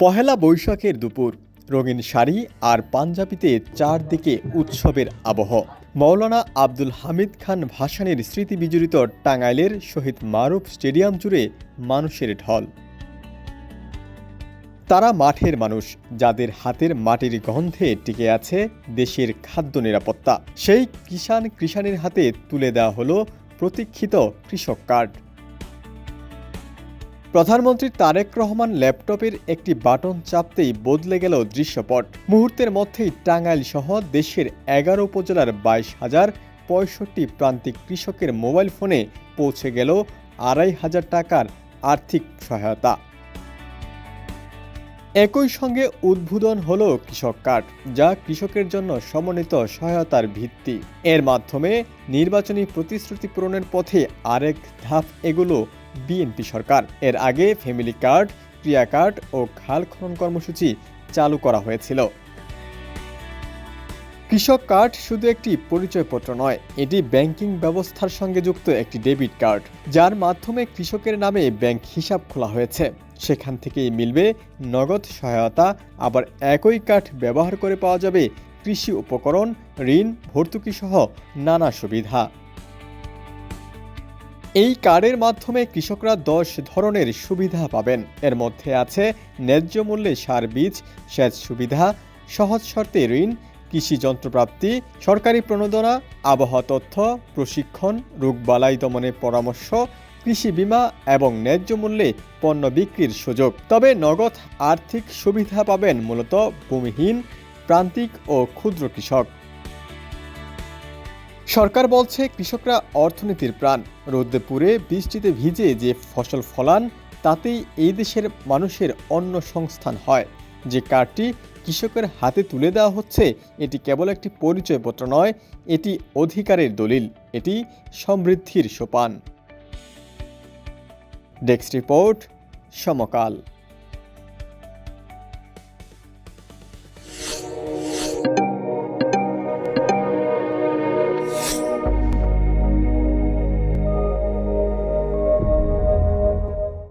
পহেলা বৈশাখের দুপুর, রঙিন শাড়ি আর পাঞ্জাবিতে চারদিকে উৎসবের আবহ। মৌলানা আব্দুল হামিদ খান ভাসানীর স্মৃতি বিজড়িত টাঙ্গাইলের শহীদ মারুফ স্টেডিয়াম জুড়ে মানুষের ঢল। তারা মাঠের মানুষ, যাদের হাতের মাটির গন্ধে টিকে আছে দেশের খাদ্য নিরাপত্তা। সেই কৃষাণের হাতে তুলে দেওয়া হলো প্রতীক্ষিত কৃষক কার্ড। প্রধানমন্ত্রী তারেক রহমান ল্যাপটপের একটি বাটন চাপতেই বদলে গেল দৃশ্যপট। মুহূর্তের মধ্যেই টাঙ্গাইল সহ দেশের ১১ উপজেলার ২২,০৬৫ প্রান্তিক কৃষকের মোবাইল ফোনে পৌঁছে গেল ২,৫০০ টাকার আর্থিক সহায়তা। একই সঙ্গে উদ্বোধন হলো কৃষক কার্ড, যা কৃষকের জন্য সমন্বিত সহায়তার ভিত্তি। এর মাধ্যমে নির্বাচনী প্রতিশ্রুতি পূরণের পথে আরেক ধাপ এগুলো বিএনপি সরকার। এর আগে ফ্যামিলি কার্ড, ক্রিয়া কার্ড ও খাল খনন কর্মসূচি চালু করা হয়েছিল। কৃষক কার্ড শুধু একটি পরিচয়পত্র নয়, এটি ব্যাংকিং ব্যবস্থার সঙ্গে যুক্ত একটি ডেবিট কার্ড, যার মাধ্যমে কৃষকের নামে ব্যাংক হিসাব খোলা হয়েছে। সেখান থেকেই মিলবে নগদ সহায়তা। আবার একই কার্ড ব্যবহার করে পাওয়া যাবে কৃষি উপকরণ, ঋণ, ভর্তুকি সহ নানা সুবিধা। এই কার্ডের মাধ্যমে কৃষকরা ১০ ধরনের সুবিধা পাবেন। এর মধ্যে আছে ন্যায্য মূল্যে সার, বীজ, সেচ সুবিধা, সহজ শর্তে ঋণ, কৃষি যন্ত্রপ্রাপ্তি, সরকারি প্রণোদনা, আবহাওয়া তথ্য, প্রশিক্ষণ, রোগবালাই দমনের পরামর্শ, কৃষি বীমা এবং ন্যায্য মূল্যে পণ্য বিক্রির সুযোগ। তবে নগদ আর্থিক সুবিধা পাবেন মূলত ভূমিহীন, প্রান্তিক ও ক্ষুদ্র কৃষক। সরকার বলছে, কৃষকরা অর্থনীতির প্রাণ। রোদে পুড়ে বৃষ্টিতে ভিজে যে ফসল ফলান, তাতেই এই দেশের মানুষের অন্ন সংস্থান হয়। যে কার্ডটি কৃষকের হাতে তুলে দেওয়া হচ্ছে, এটি কেবল একটি পরিচয়পত্র নয়, এটি অধিকারের দলিল, এটি সমৃদ্ধির সোপান। ডেস্ক রিপোর্ট, সমকাল।